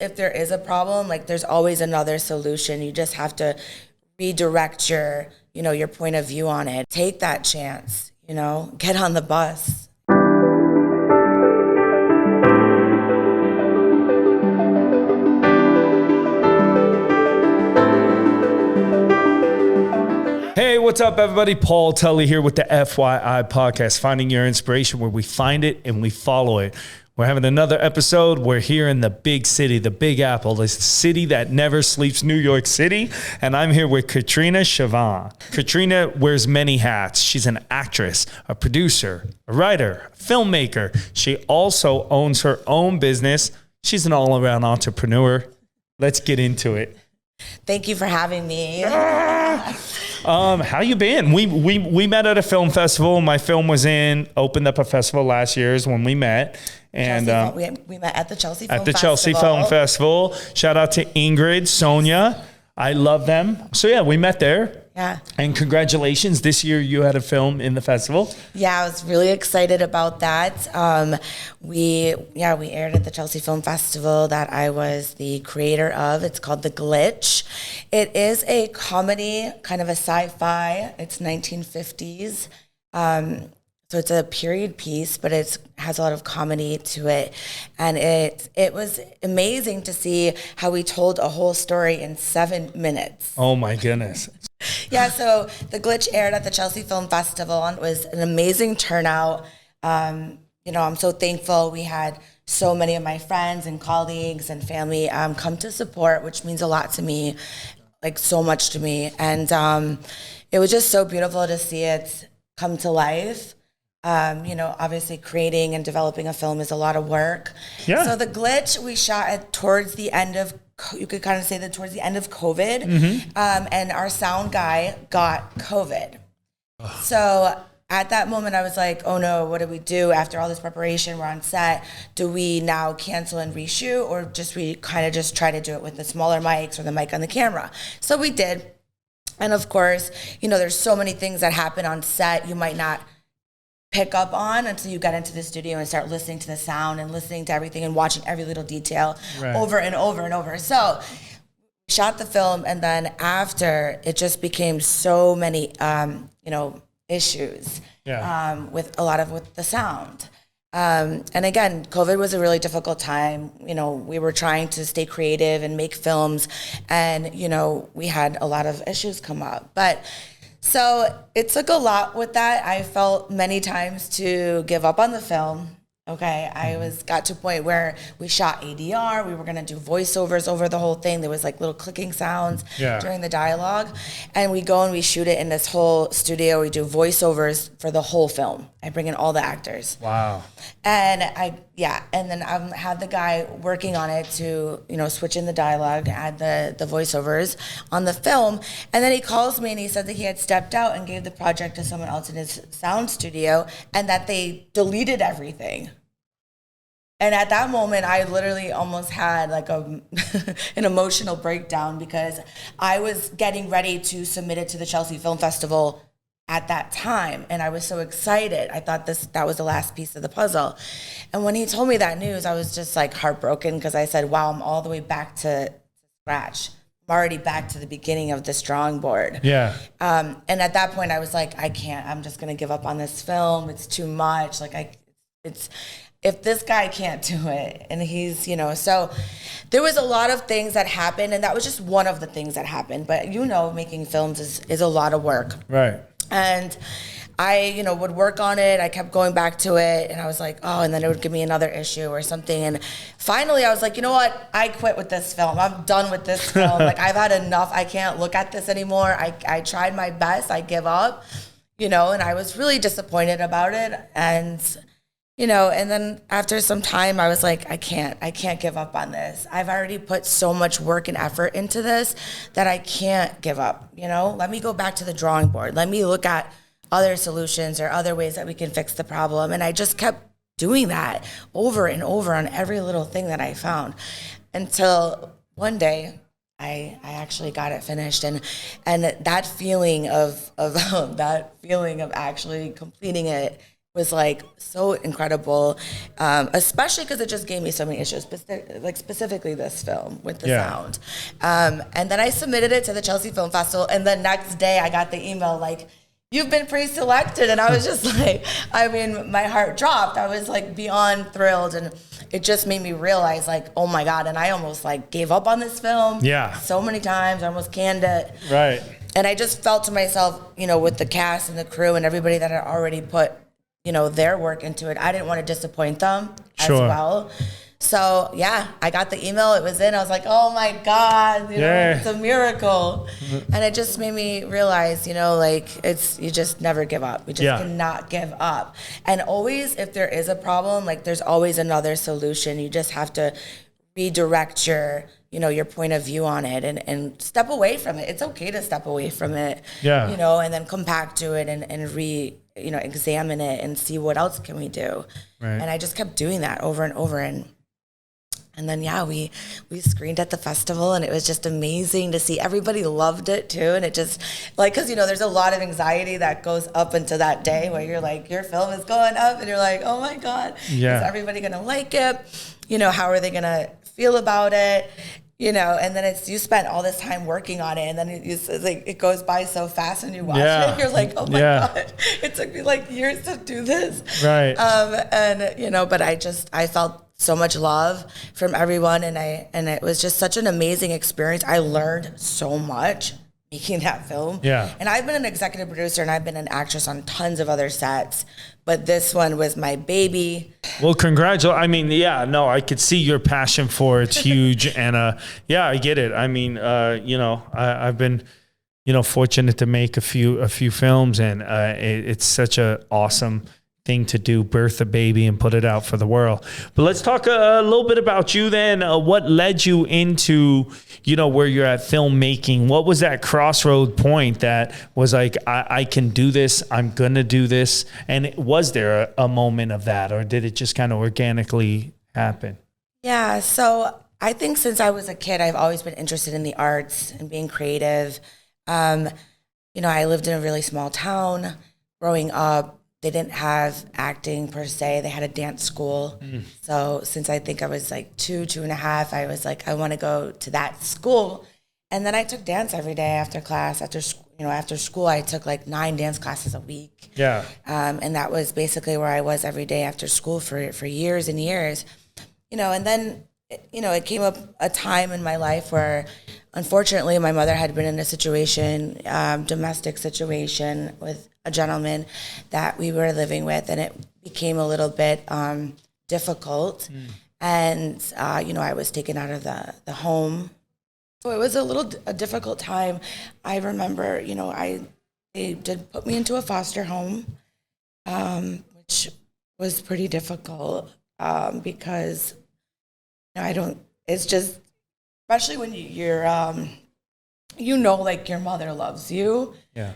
if there is a problem, like there's always another solution. You just have to redirect your, your point of view on it. Take that chance, get on the bus. Hey, what's up, everybody? Paul Tully here with the FYI podcast, finding your inspiration where we find it and we follow it. We're having another episode. We're here in the big city, the Big Apple, the city that never sleeps, New York City. And I'm here with Katrina Chiovon. Katrina wears many hats. She's an actress, a producer, a writer, a filmmaker. She also owns her own business. She's an all-around entrepreneur. Let's get into it. Thank you for having me. How you been? We met at a film festival. My film opened up a festival last year is when we met. And we met at the Chelsea Film Festival. Shout out to Ingrid, Sonia. I love them. So yeah, we met there. Yeah. And congratulations. This year you had a film in the festival. Yeah, I was really excited about that. We aired at the Chelsea Film Festival that I was the creator of. It's called The Glitch. It is a comedy, kind of a sci-fi. It's 1950s. So it's a period piece, but it has a lot of comedy to it. And it was amazing to see how we told a whole story in 7 minutes. Oh my goodness. Yeah, so The Glitch aired at the Chelsea Film Festival and it was an amazing turnout. I'm so thankful. We had so many of my friends and colleagues and family come to support, which means a lot to me, like so much to me. And it was just so beautiful to see it come to life. Obviously creating and developing a film is a lot of work. Yeah. So The Glitch, we shot towards the end of, you could kind of say that towards the end of COVID. Mm-hmm. And our sound guy got COVID. Ugh. So at that moment I was like, oh no, what do we do after all this preparation? We're on set. Do we now cancel and reshoot, or we kind of just try to do it with the smaller mics or the mic on the camera? So we did. And of course, there's so many things that happen on set you might not pick up on until you get into the studio and start listening to the sound and listening to everything and watching every little detail over and over and over. So shot the film, and then after it just became so many, issues with the sound. And again, COVID was a really difficult time. We were trying to stay creative and make films, and, we had a lot of issues come up. But so it took a lot with that. I felt many times to give up on the film. Okay, I got to a point where we shot ADR. We were gonna do voiceovers over the whole thing. There was like little clicking sounds during the dialogue. And we go and we shoot it in this whole studio. We do voiceovers for the whole film. I bring in all the actors. Wow. And and then I had the guy working on it to, switch in the dialogue, add the voiceovers on the film. And then he calls me and he said that he had stepped out and gave the project to someone else in his sound studio and that they deleted everything. And at that moment, I literally almost had like an emotional breakdown because I was getting ready to submit it to the Chelsea Film Festival at that time. And I was so excited. I thought that was the last piece of the puzzle. And when he told me that news, I was just like heartbroken because I said, wow, I'm all the way back to scratch. I'm already back to the beginning of this drawing board. Yeah. And at that point, I was like, I can't. I'm just going to give up on this film. It's too much. If this guy can't do it, and he's, so there was a lot of things that happened, and that was just one of the things that happened. But making films is a lot of work. Right. And I, would work on it. I kept going back to it, and I was like, oh, and then it would give me another issue or something. And finally, I was like, you know what? I quit with this film. I'm done with this film. Like, I've had enough. I can't look at this anymore. I tried my best. I give up, and I was really disappointed about it. And and then after some time, I was like, I can't give up on this. I've already put so much work and effort into this that I can't give up, Let me go back to the drawing board. Let me look at other solutions or other ways that we can fix the problem. And I just kept doing that over and over on every little thing that I found until one day I actually got it finished. And that feeling of actually completing it was like so incredible, especially because it just gave me so many issues, like specifically this film with the sound. And then I submitted it to the Chelsea Film Festival, and the next day I got the email like, "You've been pre-selected," and I was just like, I mean, my heart dropped. I was like beyond thrilled, and it just made me realize like, oh my God, and I almost like gave up on this film. So many times, I almost canned it. Right. And I just felt to myself, you know, with the cast and the crew and everybody that had already put, you know, their work into it, I didn't want to disappoint them as well. So yeah, I got the email, it was in, I was like, oh my God, you know, it's a miracle. And it just made me realize, you know, like you just never give up. We just cannot give up. And always, if there is a problem, like there's always another solution. You just have to redirect your point of view on it and step away from it. It's okay to step away from it, you know, and then come back to it and examine it and see what else can we do. And I just kept doing that over and over. And then, we screened at the festival, and it was just amazing to see. Everybody loved it too. And it just like, cause you know, there's a lot of anxiety that goes up into that day where you're like, your film is going up and you're like, oh my God, is everybody going to like it? You know, how are they going to feel about it? You know, and then you spent all this time working on it, and then it's like it goes by so fast when you watch it. You're like, oh my God, it took me like years to do this. And you know, but I felt so much love from everyone, and it was just such an amazing experience. I learned so much making that film. And I've been an executive producer, and I've been an actress on tons of other sets, but this one was my baby. Well, congratulations. I mean, I could see your passion for it's huge. And I get it. I mean, you know, I've been, you know, fortunate to make a few films, and it's such a awesome thing to do, birth a baby and put it out for the world. But let's talk a little bit about you then. What led you into, you know, where you're at filmmaking? What was that crossroad point that was like, I can do this, I'm gonna do this? And was there a moment of that, or did it just kind of organically happen? Yeah, so I think since I was a kid, I've always been interested in the arts and being creative. You know, I lived in a really small town growing up. They didn't have acting per se. They had a dance school. So since I think I was like 2.5, I was like, I want to go to that school. And then I took dance every day after class. After school, I took like 9 dance classes a week. And that was basically where I was every day after school for years and years. You know, and then, you know, it came up a time in my life where, unfortunately, my mother had been in a situation, domestic situation with a gentleman that we were living with, and it became a little bit difficult. And, you know, I was taken out of the home. So it was a difficult time. I remember, you know, they did put me into a foster home, which was pretty difficult because, you know, it's just, especially when you're, you know, like your mother loves you.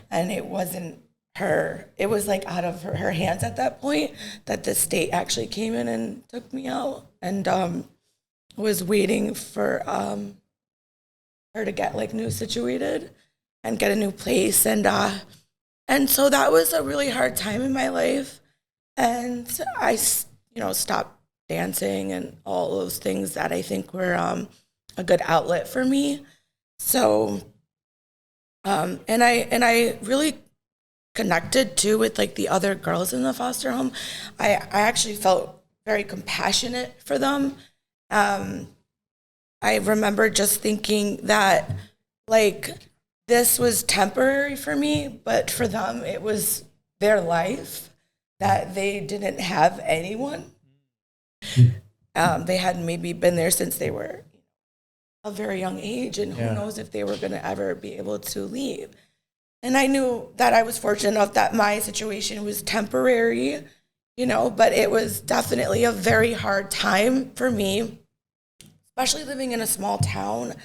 And it wasn't her, it was like out of her hands at that point that the state actually came in and took me out, and was waiting for her to get like new situated and get a new place. And so that was a really hard time in my life. And I, you know, stopped dancing and all those things that I think were a good outlet for me. So, and I really connected too with like the other girls in the foster home. I actually felt very compassionate for them. I remember just thinking that like this was temporary for me, but for them it was their life, that they didn't have anyone. They had maybe been there since they were a very young age, and who knows if they were going to ever be able to leave. And I knew that I was fortunate enough that my situation was temporary, you know, but it was definitely a very hard time for me, especially living in a small town,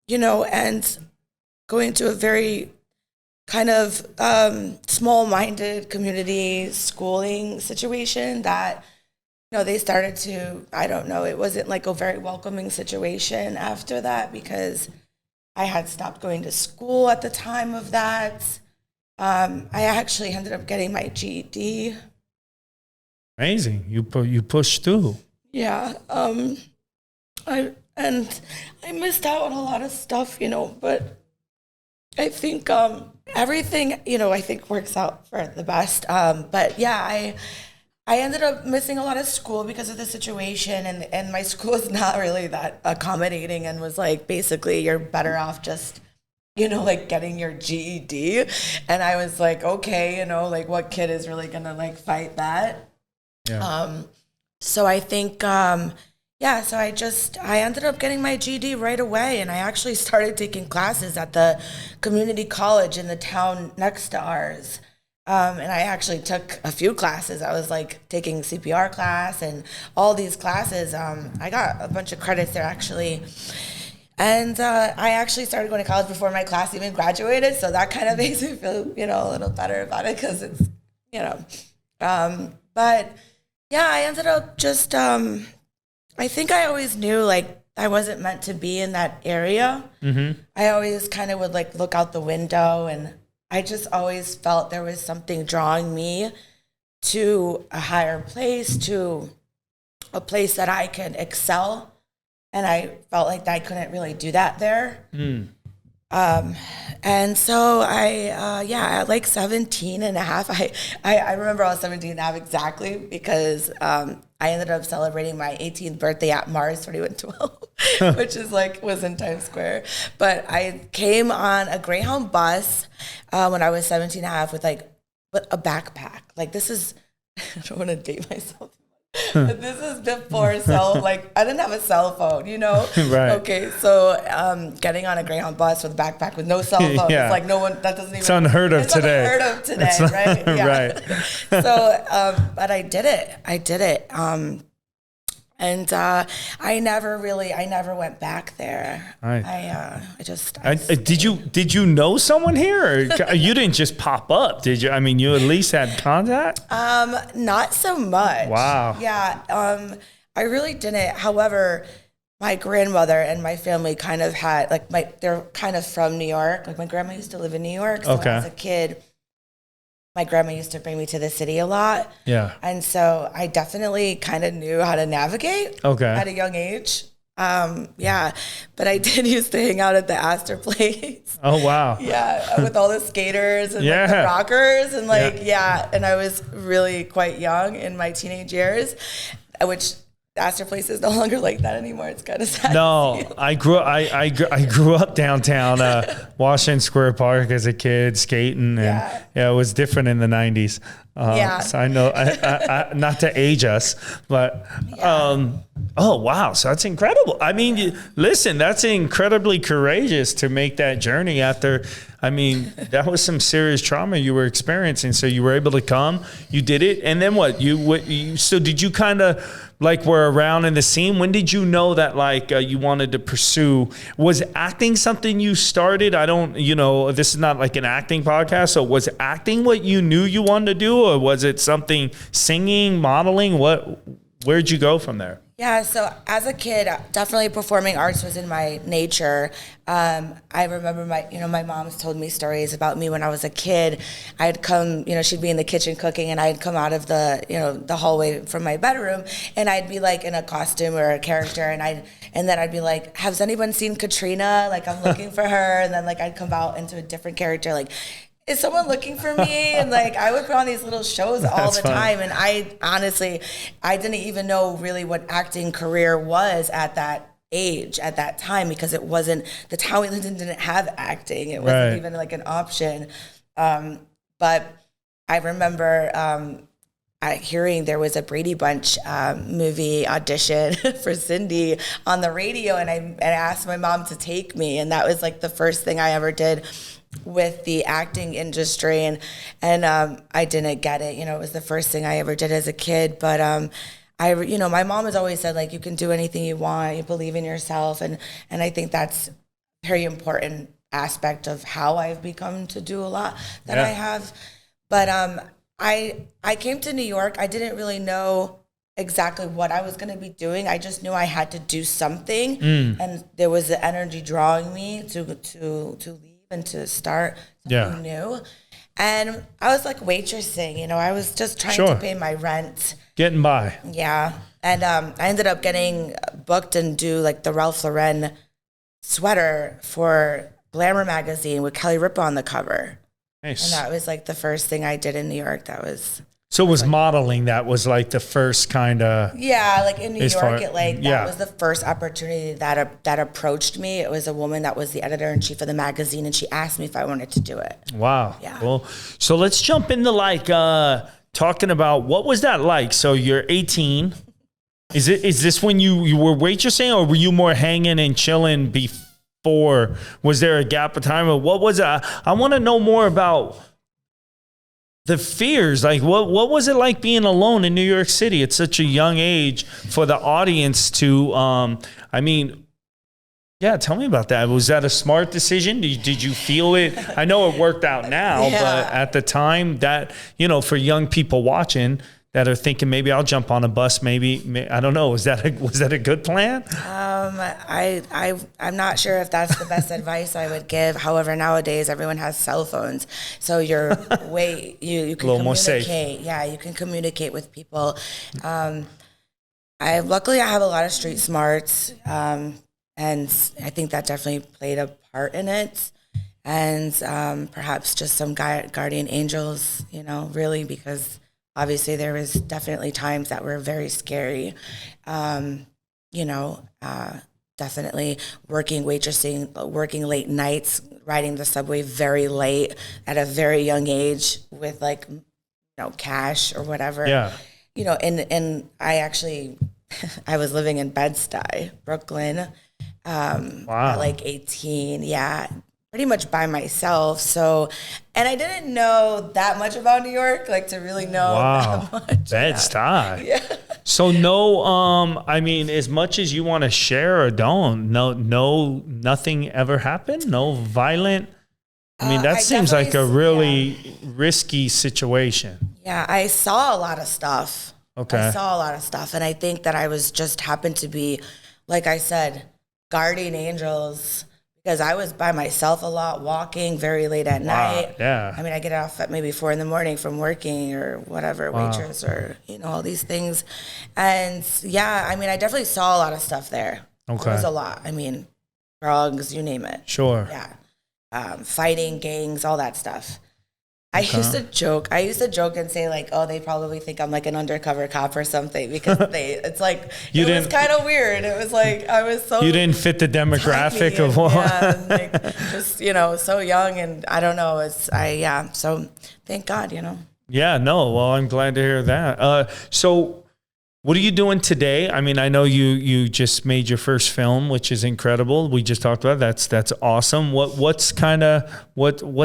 you know, and going to a very kind of small-minded community schooling situation that, you know, they started to, I don't know, it wasn't like a very welcoming situation after that, because I had stopped going to school at the time of that. I actually ended up getting my GED. Amazing. You pushed through. Yeah. I missed out on a lot of stuff, but I think everything, I think works out for the best. But yeah, I ended up missing a lot of school because of the situation, and my school is not really that accommodating, and was like, basically, you're better off just, like getting your GED. And I was like, okay, like what kid is really gonna like fight that? Yeah. So I think, so I ended up getting my GED right away, and I actually started taking classes at the community college in the town next to ours. And I actually took a few classes. I was like taking CPR class and all these classes. I got a bunch of credits there actually. And I actually started going to college before my class even graduated. So that kind of makes me feel, a little better about it, because it's, but yeah, I ended up just, I think I always knew like I wasn't meant to be in that area. Mm-hmm. I always kind of would like look out the window, and I just always felt there was something drawing me to a higher place, to a place that I could excel. And I felt like I couldn't really do that there. And so at like 17 and a half, I remember I was 17 and a half exactly, because I ended up celebrating my 18th birthday at Mars 2112, which is was in Times Square. But I came on a Greyhound bus when I was 17 and a half with a backpack. Like, this is, I don't want to date myself. But this is before I didn't have a cell phone, Right. Okay, so getting on a Greyhound bus with a backpack with no cell phone, Yeah. it's like no one, that doesn't even... It's unheard of today. Unheard of today, right? Yeah. Right. So, but I did it. And I never went back there. Right. Did you know someone here, or you didn't just pop up? Did you? I mean, you at least had contact? Not so much. Wow. Yeah. I really didn't. However, my grandmother and my family kind of had they're kind of from New York. Like, my grandma used to live in New York. So Okay. as a kid, my grandma used to bring me to the city a lot. Yeah. And so I definitely kind of knew how to navigate at a young age. But I did used to hang out at the Astor Place. Oh, wow. Yeah, with all the skaters and the rockers and and I was really quite young in my teenage years, which Astor Place is no longer like that anymore. It's kind of sad. No, I grew up downtown Washington Square Park as a kid, skating, and it was different in the 90s. So I know, I not to age us, but oh wow, so that's incredible. I mean, listen, that's incredibly courageous to make that journey after. I mean, that was some serious trauma you were experiencing. So you were able to come, you did it, and then what? So did you kind of were around in the scene? When did you know that you wanted to pursue? Was acting something you started? I don't, this is not like an acting podcast. So was acting what you knew you wanted to do, or was it something, singing, modeling? Where'd you go from there? Yeah, so as a kid, definitely performing arts was in my nature. I remember my mom's told me stories about me when I was a kid. I'd come, she'd be in the kitchen cooking, and I'd come out of the hallway from my bedroom, and I'd be in a costume or a character, and then I'd be like, has anyone seen Katrina? I'm looking for her, and then I'd come out into a different character, is someone looking for me? And I would put on these little shows all the time. And I honestly, I didn't even know really what acting career was at that age, at that time, because it wasn't, the town we lived in didn't have acting. It wasn't even an option. But I remember hearing there was a Brady Bunch movie audition for Cindy on the radio. And I asked my mom to take me. And that was the first thing I ever did with the acting industry, and I didn't get it. It was the first thing I ever did as a kid. But my mom has always said you can do anything you want, you believe in yourself, and I think that's a very important aspect of how I've become to do a lot that I have. But I came to New York. I didn't really know exactly what I was going to be doing. I just knew I had to do something, and there was the energy drawing me to leave and to start something new. And I was like waitressing, you know, I was just trying Sure. to pay my rent. Getting by. Yeah. And I ended up getting booked and do like the Ralph Lauren sweater for Glamour magazine with Kelly Ripa on the cover. Nice. And that was like the first thing I did in New York. So it was modeling that was like the first kind of. Yeah, like in New York, yeah. that was the first opportunity that approached me. It was a woman that was the editor-in-chief of the magazine, and she asked me if I wanted to do it. Wow. Yeah. Cool. So let's jump into like talking about what was that like? So you're 18. Is this when you were waitressing, or were you more hanging and chilling before? Was there a gap of time, or what was it? I want to know more about the fears. Like what was it like being alone in New York City at such a young age for the audience to yeah, tell me about that. Was that a smart decision? Did you feel it? I know it worked out now, Yeah. but at the time that, you know, for young people watching that are thinking maybe I'll jump on a bus, maybe I don't know. Was that a good plan? I'm not sure if that's the best advice I would give. However, nowadays everyone has cell phones, so you're you can A little more safe. Yeah, you can communicate with people. Luckily I have a lot of street smarts, and I think that definitely played a part in it. And perhaps just some guardian angels, you know, really, because obviously there was definitely times that were very scary. Definitely waitressing, working late nights, riding the subway very late at a very young age with like, you know, cash or whatever. Yeah. You know, and I actually, I was living in Bed-Stuy, Brooklyn, at like 18. Yeah. Pretty much by myself. So, and I didn't know that much about New York, like to really know that much. Bed-Stuy. Yeah. So as much as you want to share or don't, nothing ever happened? No violent? That seems like a really risky situation. Yeah, I saw a lot of stuff. Okay. I saw a lot of stuff. And I think that I was just happened to be, like I said, guardian angels, because I was by myself a lot, walking very late at night. Yeah. I get off at maybe 4 a.m. from working or whatever, waitress or, you know, all these things. And yeah, I definitely saw a lot of stuff there. Okay. There was a lot. Drugs, you name it. Sure. Yeah. Fighting, gangs, all that stuff. I used to joke and say like, oh, they probably think I'm like an undercover cop or something, because it was kind of weird. It was like, I was so. You didn't fit the demographic of what. Yeah, just, you know, so young, and I don't know. So thank God, you know. Yeah, no. Well, I'm glad to hear that. So what are you doing today? I know you just made your first film, which is incredible. We just talked about it. That's awesome. What's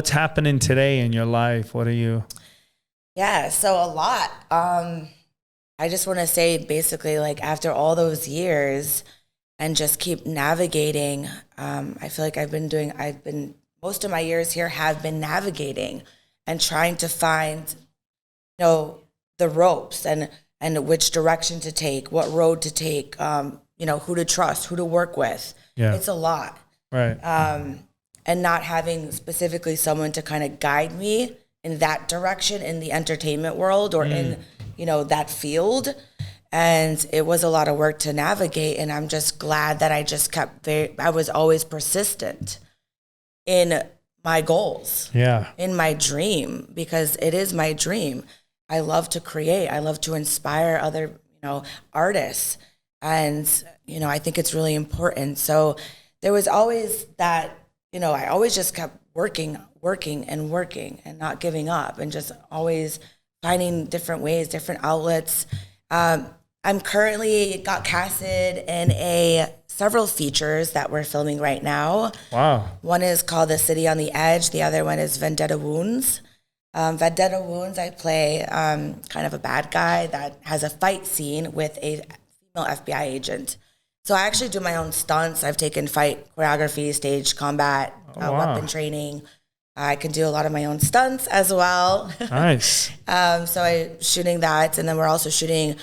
happening today in your life? What are you? Yeah, so a lot. I just want to say basically, like, after all those years and just keep navigating, I feel like most of my years here have been navigating and trying to find, you know, the ropes and which direction to take, what road to take, you know, who to trust, who to work with. Yeah. It's a lot. Right. And not having specifically someone to kind of guide me in that direction in the entertainment world or in, you know, that field. And it was a lot of work to navigate. And I'm just glad that I just I was always persistent in my goals. Yeah. In my dream, because it is my dream. I love to create. I love to inspire other, you know, artists. And, you know, I think it's really important. So there was always that, you know, I always just kept working and not giving up and just always finding different ways, different outlets. I'm currently got casted in several features that we're filming right now. Wow. One is called The City on the Edge. The other one is Vendetta Wounds. Vendetta Wounds, I play kind of a bad guy that has a fight scene with a female FBI agent. So I actually do my own stunts. I've taken fight choreography, stage combat, weapon training. I can do a lot of my own stunts as well. Nice. So I'm shooting that. And then we're also shooting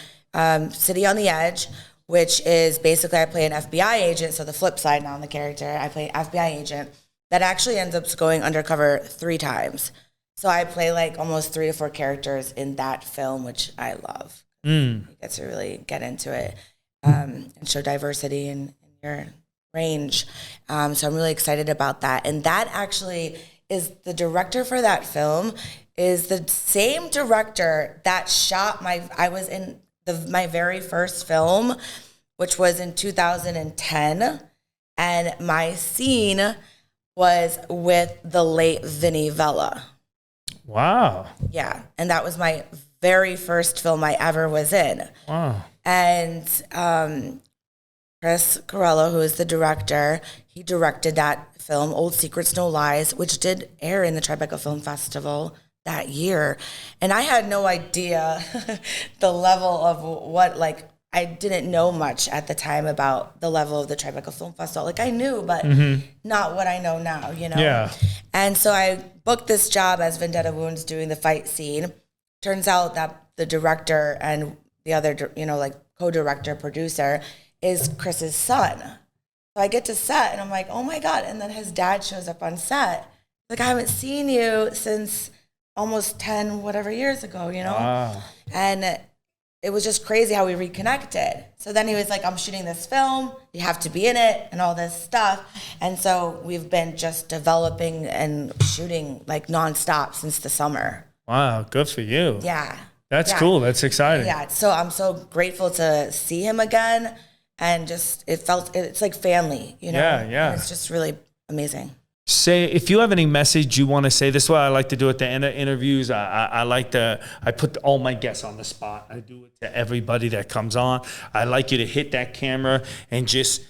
City on the Edge, which is basically I play an FBI agent. So the flip side now on the character, I play an FBI agent that actually ends up going undercover 3 times. So I play like almost 3 to 4 characters in that film, which I love. You get to really get into it and show diversity in your range. So I'm really excited about that. And that actually is the director for that film is the same director that shot I was in my very first film, which was in 2010. And my scene was with the late Vinnie Vella. Wow. Yeah. And that was my very first film I ever was in. Wow. And Chris Corello, who is the director, he directed that film, Old Secrets, No Lies, which did air in the Tribeca Film Festival that year. And I had no idea the level of what, like, I didn't know much at the time about the level of the Tribeca Film Festival. Like, I knew, but not what I know now, you know? Yeah. And so I booked this job as Vendetta Wounds doing the fight scene. Turns out that the director and the other, you know, like co-director, producer is Chris's son. So I get to set and I'm like, oh my God. And then his dad shows up on set. Like, I haven't seen you since almost 10 whatever years ago, you know? Wow. And it was just crazy how we reconnected. So then he was like, I'm shooting this film, you have to be in it and all this stuff. And so we've been just developing and shooting like nonstop since the summer. Wow, good for you. Yeah. That's cool. That's exciting. Yeah. So I'm so grateful to see him again. And just, it's like family, you know? Yeah. And it's just really amazing. Say, if you have any message you want to say, this is what I like to do at the end of interviews. I put all my guests on the spot. I do it to everybody that comes on. I like you to hit that camera and just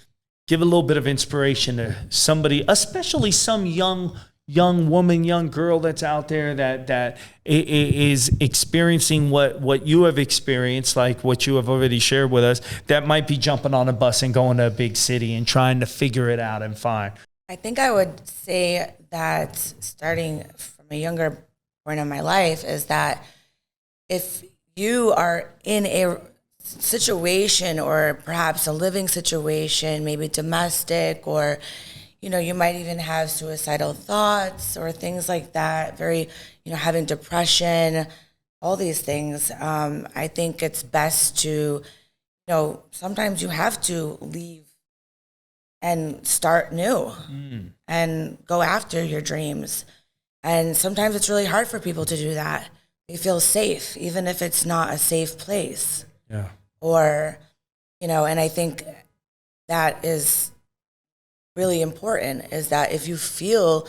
give a little bit of inspiration to somebody, especially some young woman, young girl that's out there that is experiencing what you have experienced, like what you have already shared with us, that might be jumping on a bus and going to a big city and trying to figure it out and find. I think I would say that starting from a younger point in my life is that if you are in a situation or perhaps a living situation, maybe domestic, or, you know, you might even have suicidal thoughts or things like that, very, you know, having depression, all these things, I think it's best to, you know, sometimes you have to leave and start new and go after your dreams. And sometimes it's really hard for people to do that. They feel safe, even if it's not a safe place. Yeah. Or, you know, and I think that is really important, is that if you feel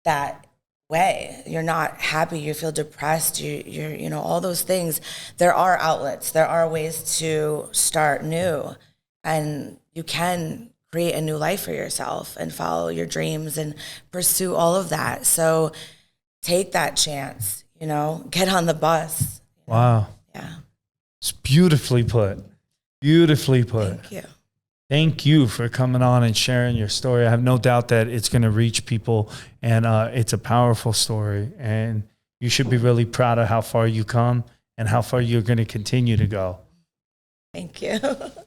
that way, you're not happy, you feel depressed, you're, you know, all those things, there are outlets, there are ways to start new, and you can create a new life for yourself and follow your dreams and pursue all of that. So take that chance, you know, get on the bus. Wow. Yeah. It's beautifully put. Beautifully put. Thank you. Thank you for coming on and sharing your story. I have no doubt that it's going to reach people, and it's a powerful story, and you should be really proud of how far you come and how far you're going to continue to go. Thank you.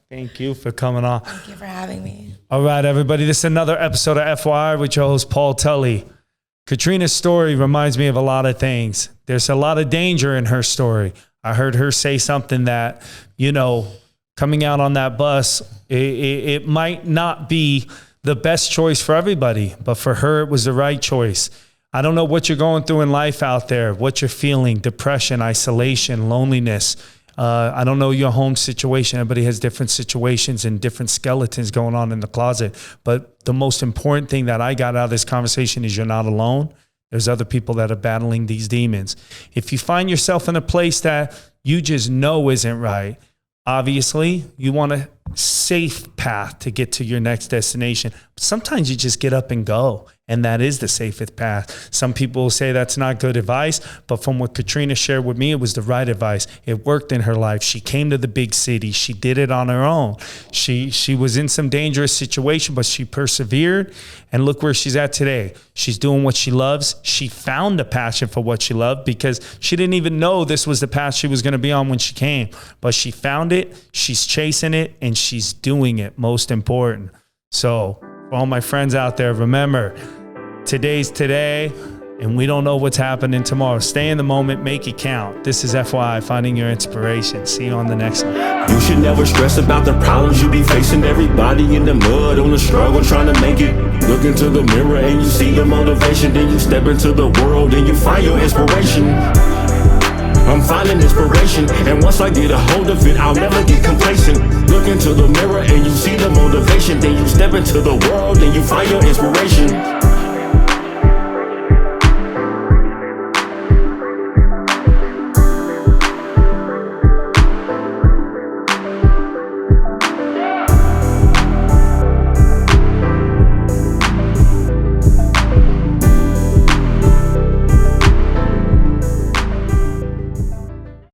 Thank you for coming on. Thank you for having me. All right, everybody. This is another episode of FYI with your host, Paul Tully. Katrina's story reminds me of a lot of things. There's a lot of danger in her story. I heard her say something that, you know, coming out on that bus, it might not be the best choice for everybody, but for her, it was the right choice. I don't know what you're going through in life out there, what you're feeling, depression, isolation, loneliness. I don't know your home situation. Everybody has different situations and different skeletons going on in the closet. But the most important thing that I got out of this conversation is you're not alone. There's other people that are battling these demons. If you find yourself in a place that you just know isn't right, obviously you want a safe path to get to your next destination. But sometimes you just get up and go, and that is the safest path. Some people will say that's not good advice, but from what Katrina shared with me, it was the right advice. It worked in her life. She came to the big city. She did it on her own. She was in some dangerous situation, but she persevered, and look where she's at today. She's doing what she loves. She found a passion for what she loved, because she didn't even know this was the path she was going to be on when she came, but she found it. She's chasing it, and she's doing it, most important. So for all my friends out there, remember, today's today. and we don't know what's happening tomorrow. Stay in the moment, make it count. This is FYI, Finding Your Inspiration. See you on the next one. You should never stress about the problems you be facing. Everybody in the mud on the struggle trying to make it. Look into the mirror and you see the motivation. Then you step into the world and you find your inspiration. I'm finding inspiration, and once I get a hold of it, I'll never get complacent. Look into the mirror and you see the motivation. Then you step into the world and you find your inspiration.